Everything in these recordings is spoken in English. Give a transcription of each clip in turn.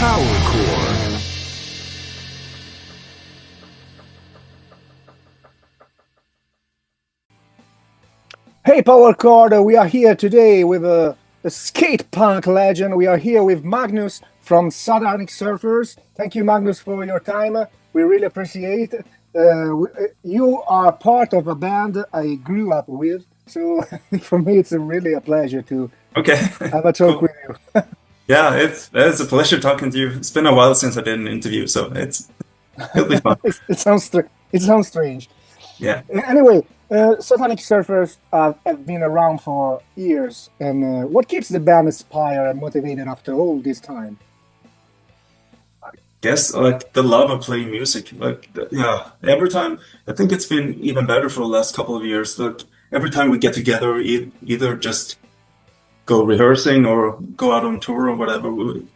Power Chord. Hey, Power Chord, we are here today with a skate punk legend. We are here with Magnus from Satanic Surfers. Thank you, Magnus, for your time. We really appreciate it. You are part of a band I grew up with, so for me it's really a pleasure to Okay, have a talk cool. with you. Yeah, it's a pleasure talking to you. It's been a while since I did an interview, so it'll be fun. It sounds strange. Yeah. Anyway, Satanic Surfers have been around for years, and what keeps the band inspired and motivated after all this time? Guess like the love of playing music. Yeah, every time I think it's been even better for the last couple of years. Like every time we get together, either just go rehearsing or go out on tour or whatever, we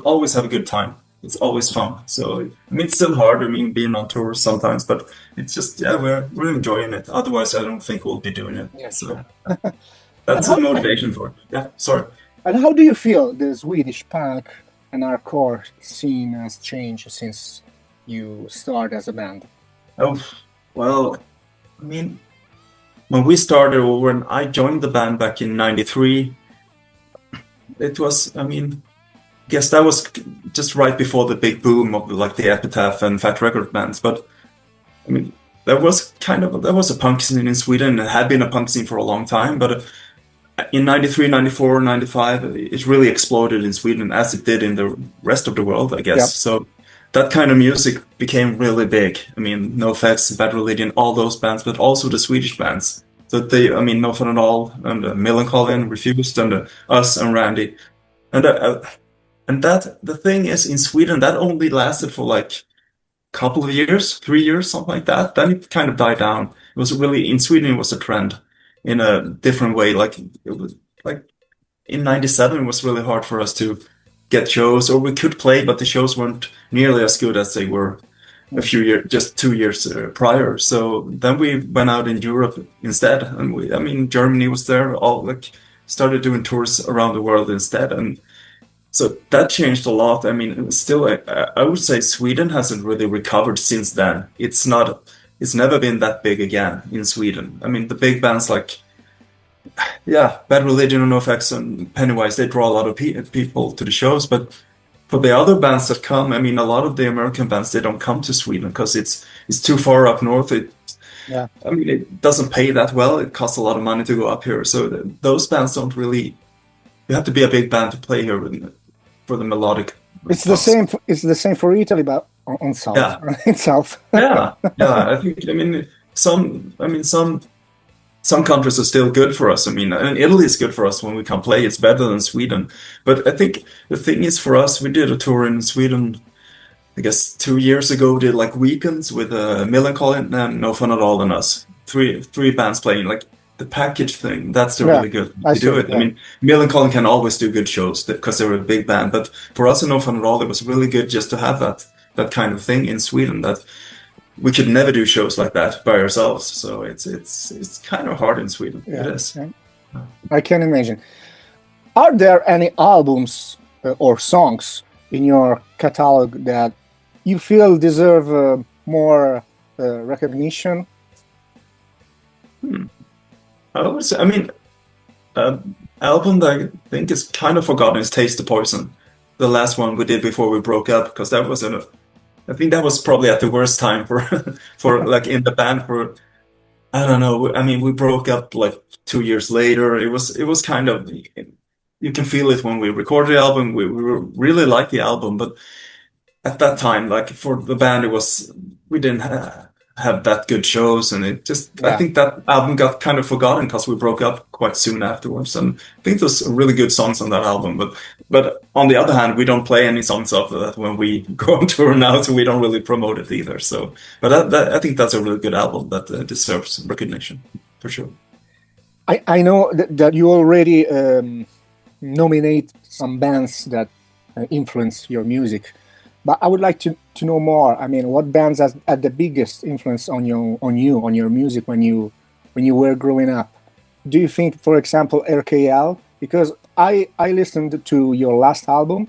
always have a good time. It's always fun. So I mean, it's still hard. I mean, being on tour sometimes, but it's just yeah, we're enjoying it. Otherwise, I don't think we'll be doing it. Yeah, So sure. And that's the how motivation for it. Yeah, sorry. and how do you feel the Swedish punk and hardcore scene has changed since you started as a band? Oh, well, I mean, when we started, or when I joined the band back in '93, it was, I mean, guess that was just right before the big boom of like the Epitaph and Fat Record bands. But I mean, there was a punk scene in Sweden. It had been a punk scene for a long time, but in '93, '94, '95, it really exploded in Sweden as it did in the rest of the world, I Yeah, guess. So that kind of music became really big. I mean, NoFX, Bad Religion, all those bands, but also the Swedish bands. So I mean, No Fun at All and Melancholy and Refused and us and Randy. And the thing is, in Sweden, that only lasted for like a couple of years, 3 years, something like that. Then it kind of died down. It was really in Sweden, it was a trend in a different way. Like it was like in '97, it was really hard for us to get shows, or we could play, but the shows weren't nearly as good as they were a mm, few years, just 2 years prior. So then we went out in Europe instead, and I mean, Germany was there, all like started doing tours around the world instead, and so that changed a lot. I mean, still, I would say Sweden hasn't really recovered since then. It's never been that big again in Sweden. I mean, the big bands like, yeah, Bad Religion and NoFX and Pennywise, they draw a lot of people to the shows. But for the other bands that come, I mean, a lot of the American bands, they don't come to Sweden because it's too far up north. yeah. I mean, it doesn't pay that well. It costs a lot of money to go up here. So those bands don't really. You have to be a big band to play here for the melodic It's the stuff. same. It's the same for Italy, but on south, Yeah, in south. yeah. I think. I mean, some countries are still good for us. I mean, and Italy is good for us when we can play. It's better than Sweden. But I think the thing is for us, we did a tour in Sweden. I guess 2 years ago, did like weekends with Melancholy and No Fun at All and us. Three bands playing like the package thing. That's the Yeah, really good I to do see. it. I Yeah, mean, Melancholy can always do good shows because they're a big band. But for us and No Fun at All, it was really good just to have that kind of thing in Sweden. That we could never do shows like that by ourselves. So it's kind of hard in Sweden. It yeah, is. yeah. I can imagine. Are there any albums or songs in your catalog that you feel deserve more recognition? Hmm. I mean, uh, album that I think is kind of forgotten is Taste the Poison. The last one we did before we broke up, because that was I think that was probably at the worst time for for like in the band for I don't know. I mean, we broke up like 2 years later. It was kind of you can feel it when we recorded the album. We really liked the album, but at that time, like for the band, it was we didn't have that good shows, and it just I Yeah, think that album got kind of forgotten because we broke up quite soon afterwards. And I think there's really good songs on that album, but on the other hand, we don't play any songs of that when we go on tour now, so we don't really promote it either. So, but I think that's a really good album that deserves recognition for sure. I know that you already nominate some bands that influence your music, but I would like to know more. I mean, what bands has had the biggest influence on your music when you were growing up? Do you think, for example, RKL? Because I listened to your last album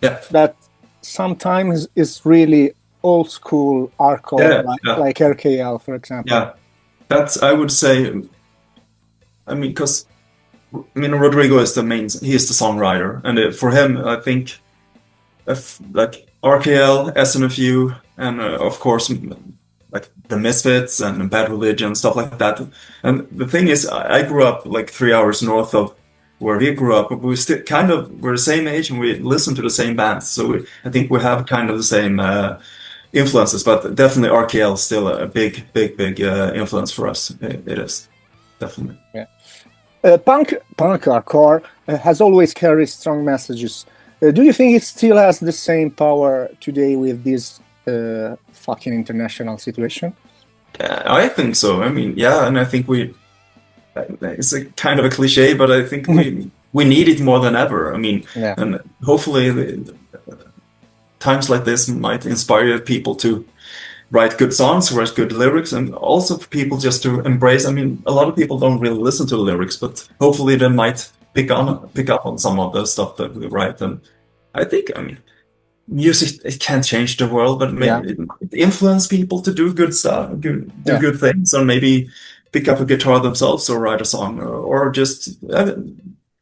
Yeah. that sometimes is really old school hardcore, like RKL, for example. Yeah. That's, I would say, I mean, because Rodrigo is he is the songwriter, and for him, I think, if, like RKL, SNFU, and of course, like the Misfits and Bad Religion, stuff like that. And the thing is, I grew up like 3 hours north of where he grew up, but we still we're the same age and we listen to the same bands. So I think we have kind of the same influences, but definitely RKL is still a big influence for us. It is, definitely. Yeah. Punk hardcore has always carried strong messages. Do you think it still has the same power today with this fucking international situation? I think so. I mean, yeah, and I think it's a kind of a cliche, but I think we need it more than ever. I mean, yeah. And hopefully times like this might inspire people to write good songs, write good lyrics, and also for people just to embrace. I mean, a lot of people don't really listen to the lyrics, but hopefully they might pick up on some of the stuff that we write. And I think, I mean, music, it can't change the world, but maybe it influence people to do good stuff, do good things, or maybe pick up a guitar themselves or write a song, or just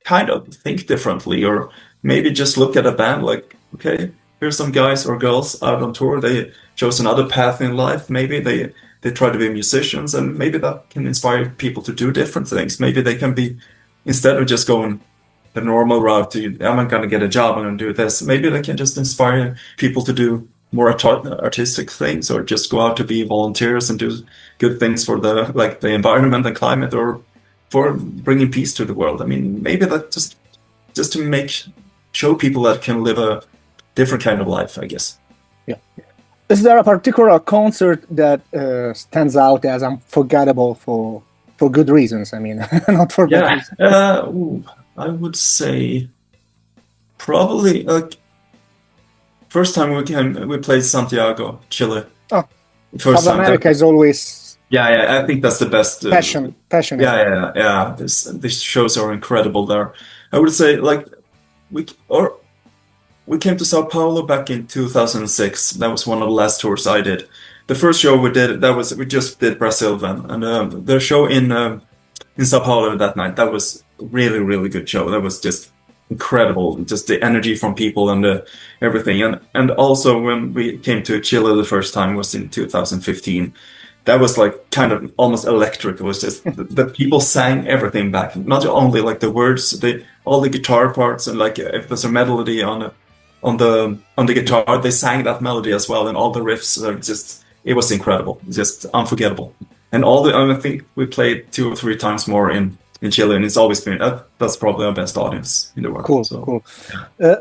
kind of think differently, or maybe just look at a band like, okay, here's some guys or girls out on tour. They chose another path in life. Maybe they try to be musicians, and maybe that can inspire people to do different things. Maybe they can be, instead of just going the normal route to, I'm going to get a job, I'm going to do this. Maybe they can just inspire people to do more artistic things, or just go out to be volunteers and do good things for the environment and climate, or for bringing peace to the world. I mean, maybe that just to show people that can live a different kind of life, I guess. Yeah. Is there a particular concert that stands out as unforgettable for good reasons? I mean, not for bad reasons. I would say probably first time we played Santiago, Chile. Oh, first South America is always. Yeah, I think that's the best. Passion. Yeah. These shows are incredible there. I would say like we came to Sao Paulo back in 2006. That was one of the last tours I did. The first show we did, we just did Brazil then, and the show in Sao Paulo that night, that was really, really good show. That was just incredible, just the energy from people and everything. And also when we came to Chile the first time was in 2015. That was like kind of almost electric. It was just the people sang everything back, not only like the words, all the guitar parts, and like if there's a melody on the guitar, they sang that melody as well, and all the riffs. It was incredible, just unforgettable. And I think we played 2 or 3 times more in Chile, and it's always been that's probably our best audience in the world. Cool.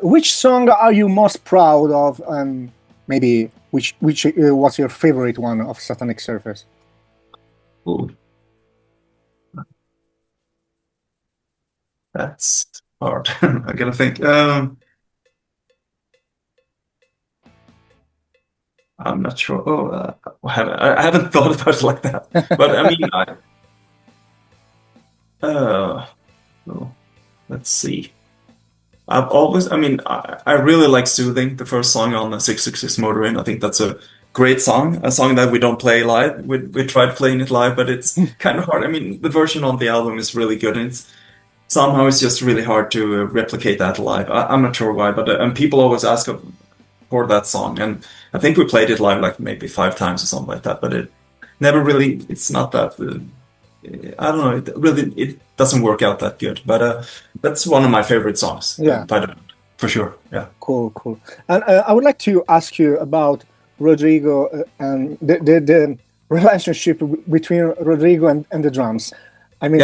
Which song are you most proud of, and maybe which what's your favorite one of Satanic Surfers? Ooh. That's hard. I gotta think. I'm not sure. I haven't thought about it like that. But I mean, let's see. I really like Soothing, the first song on the 666 Motor Inn. I think that's a great song, a song that we don't play live. We tried playing it live, but it's kind of hard. I mean, the version on the album is really good, and somehow it's just really hard to replicate that live. I'm not sure why, but and people always ask for that song, and I think we played it live like maybe 5 times or something like that, but it never really, it's not that, I don't know, it doesn't work out that good, but that's one of my favorite songs. Yeah. For sure, yeah. Cool. And I would like to ask you about Rodrigo and the relationship between Rodrigo and the drums. I mean,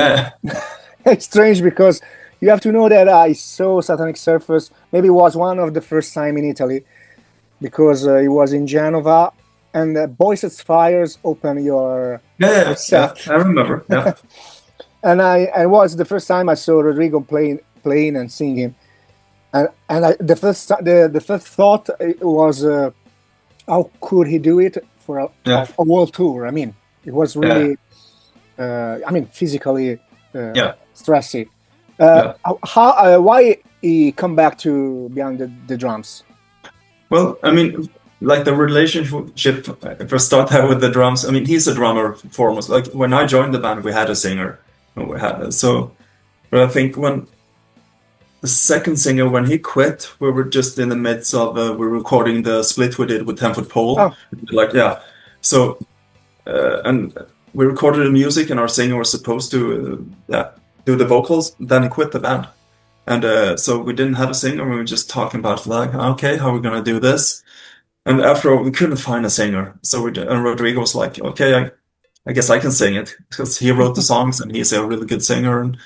it's strange because you have to know that I saw Satanic Surfers, maybe it was one of the first time in Italy, because it was in Genova, and Voices Fires opened your set. I remember. Yeah. And it was the first time I saw Rodrigo playing and singing, and the first thought was, how could he do it for a world tour? I mean, it was really, physically stressy. Why he come back to beyond the drums? Well, I mean, like the relationship, if I start out with the drums, I mean, he's a drummer foremost. Like when I joined the band, we had a singer. We had so, but I think when the second singer, when he quit, we were just in the midst of we're recording the split we did with 10 Foot Pole. Oh, Like, yeah. So, and we recorded the music, and our singer was supposed to do the vocals. Then he quit the band. And so we didn't have a singer. We were just talking about like, okay, how are we gonna do this? And after all, we couldn't find a singer. So and Rodrigo was like, okay, I guess I can sing it because he wrote the songs and he's a really good singer. And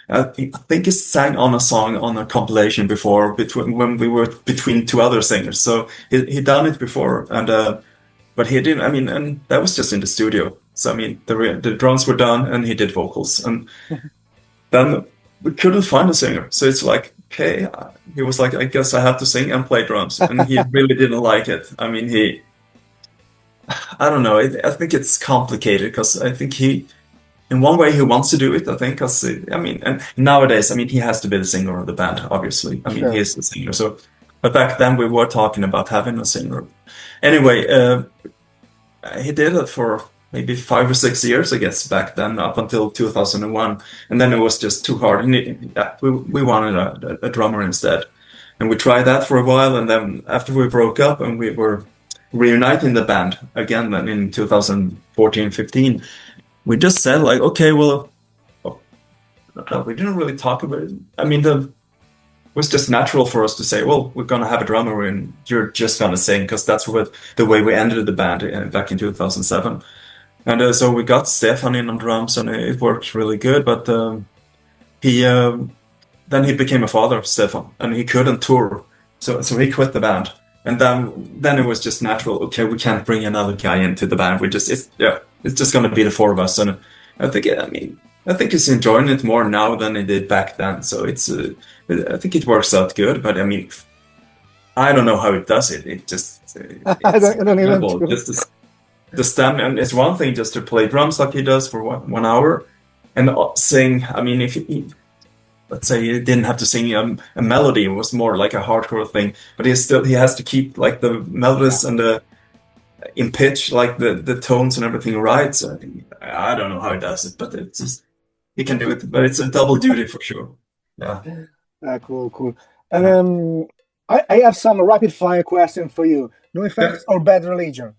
I think he sang on a song on a compilation before between when we were between two other singers. So he done it before, and but he didn't. I mean, and that was just in the studio. So I mean, the drums were done and he did vocals, and then we couldn't find a singer. So it's like, okay, he was like, I guess I have to sing and play drums, and he really didn't like it. I mean, I don't know. I think it's complicated because I think in one way, he wants to do it. I think because I mean, and nowadays, I mean, he has to be the singer of the band. Obviously, I mean, he sure. is the singer. So, but back then, we were talking about having a singer. Anyway, he did it for maybe 5 or 6 years, I guess, back then, up until 2001, and then it was just too hard. And we wanted a drummer instead, and we tried that for a while, and then after we broke up and we were reuniting the band again, then in 2014, 15, we just said like, okay, well, we didn't really talk about it. I mean, it was just natural for us to say, well, we're gonna have a drummer and you're just gonna sing because that's what the way we ended the band back in 2007. And so we got Stefan in on drums, and it worked really good. But he then he became a father, Stefan, and he couldn't tour, so he quit the band. And then it was just natural. Okay, we can't bring another guy into the band. It's just gonna be the four of us. And I think he's enjoying it more now than he did back then. So I think it works out good. But I mean, I don't know how it does it. It's I don't even. incredible. Just the stem, and it's one thing just to play drums like he does for 1 hour and sing. I mean, let's say he didn't have to sing a melody, it was more like a hardcore thing, but he has to keep like the melodies and the in pitch, like the tones and everything right. So I don't know how he does it, but it's just he can do it. But it's a double duty for sure. Yeah. Cool, cool. And I have some rapid fire question for you. No Yeah. effects or bad religion?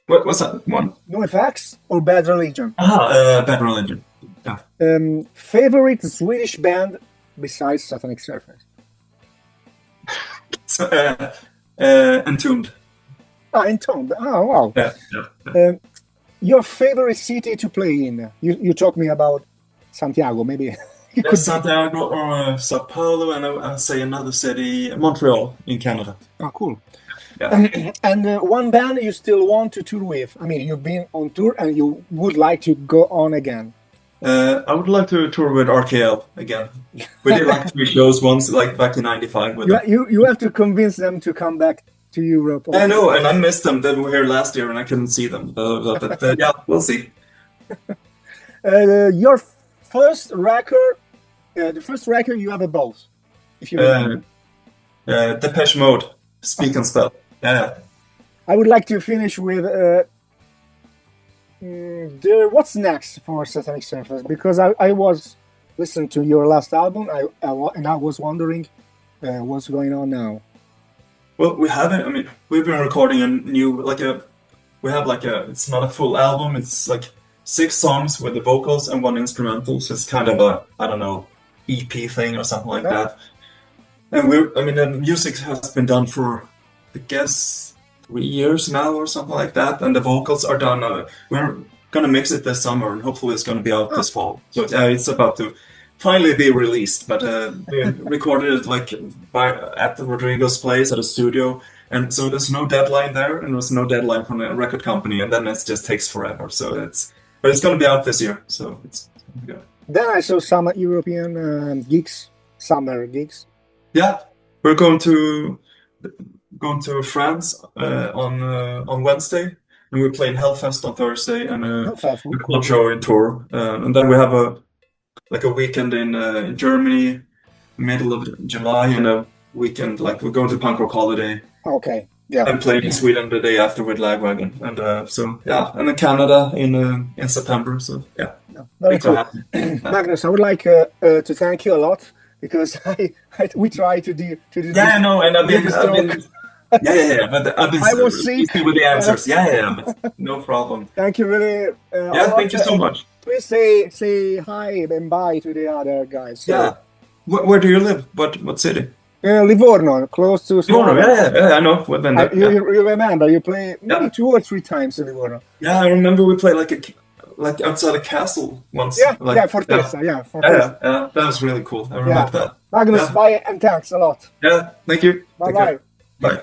What's that one? No effects or bad religion? Bad Religion. Yeah. Favorite Swedish band besides Satanic Surfers? So, Entombed. Ah, in Tone. Oh, wow. Yeah. Yeah. Your favorite city to play in? You talked me about Santiago. Maybe you could. Santiago or Sao Paulo, and I'll say another city, Montreal in Canada. Oh, cool. Yeah. And one band you still want to tour with? I mean, you've been on tour and you would like to go on again. I would like to tour with RKL again. We did like 3 shows once, like back in '95 with them. You have to convince them to come back to Europe. I know, and I missed them. They were here last year, and I couldn't see them. But yeah, we'll see. Your first record, the first record you ever bought, if you remember. Depeche Mode, Speak and Spell. Yeah. I would like to finish with what's next for Satanic Surfers, because I was listening to your last album, and I was wondering what's going on now. Well, we haven't. I mean, we've been recording a new We have like It's not a full album. It's like 6 songs with the vocals and 1 instrumental. So it's kind of a, I don't know, EP thing or something like that. And the music has been done for, I guess, 3 years now or something like that. And the vocals are done. We're gonna mix it this summer, and hopefully it's gonna be out this fall. So it's about to finally be released. But we recorded it at the Rodrigo's place at a studio. And so there's no deadline there, and there's no deadline from the record company, and then it just takes forever. But it's going to be out this year, so it's good. Then I saw some European gigs, summer gigs. Yeah, we're going to France on Wednesday, and we're playing Hellfest on Thursday, and a cool show in tour, and then we have a weekend in Germany, middle of July, and a weekend. Like we're going to punk rock holiday. Okay. Yeah. I'm playing in Sweden the day after with Lagwagon, and so yeah, and in Canada in September. So yeah, Very things are cool. happening. Yeah. Magnus, I would like to thank you a lot because we try to do Yeah, I know, and this I've talk. been, yeah, but I've been I was sick. easy with the Yeah. answers. Yeah, but no problem. Thank you really a Yeah, lot. thank you so And much. please say hi and bye to the other guys. Yeah, where do you live? What city? Livorno, close to Livorno. Slovenia. Yeah, I know. We've been there. You, Yeah, you remember you play maybe yeah, 2 or 3 times in Livorno. yeah. I remember we played like outside a castle once. Yeah, Like yeah, Fortezza, yeah, yeah, Fortezza. yeah. That was really cool. I Yeah. remember that. Magnus, Yeah, bye and thanks a lot. yeah. Thank you. Bye Take care. bye. Bye.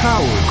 Power